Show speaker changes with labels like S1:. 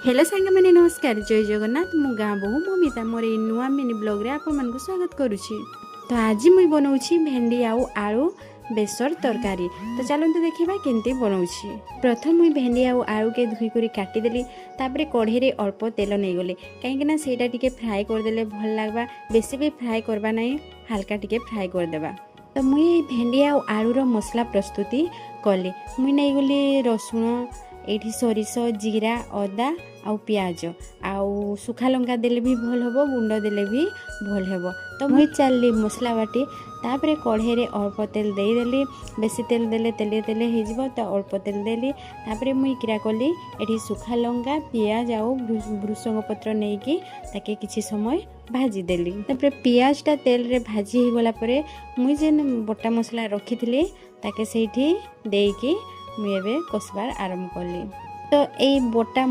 S1: Hello सांग मैंने नमस्कार जय जगन्नाथ मु गाँ बहु ममिता मोर ए नुआ मिनी ब्लॉग रे आपण मानकु स्वागत करुछि। तो आज मुई बनाउछि भेंडी आउ आलू बेसर तरकारी। तो चलते देखा केमती बनाउछि। प्रथम मुई भेंडी आउ आलू के धुई करी काटी देली तापरे कढ़ई रे अल्प तेल नै गले काहेकि ना सेटा टिके फ्राई कर देले भल लागबा बेसी भी फ्राई करबा नै हल्का टिके फ्राई कर देबा। तो मुई भेंडी आउ आलू रो मसला प्रस्तुति कली मुई नै गली रसुण एठी सोरिष जीरा अदा आउ पियाज आउ सुखा लंका देले भी भल हबो गुंड देले भी भल हबो। तो मुई चलली मसला बाटी तापरे कढ़ई रे अल्प तेल दे देली बेसी तेल देले तेले तेले हे जिवो तो अल्प तेल देली तापरे मुई किरा कली एठी सुखा लंका पियाज आउ भृषंग पत्र नै कि ताके किछि समय भाजी देली। तापरे पियाज टा तेल रे भाजी हे गला परे मुई जेन बटा मसला रखिथिली ताके सेठी देकी मुई एबे कसबार आरंभ कली। तो एई बटा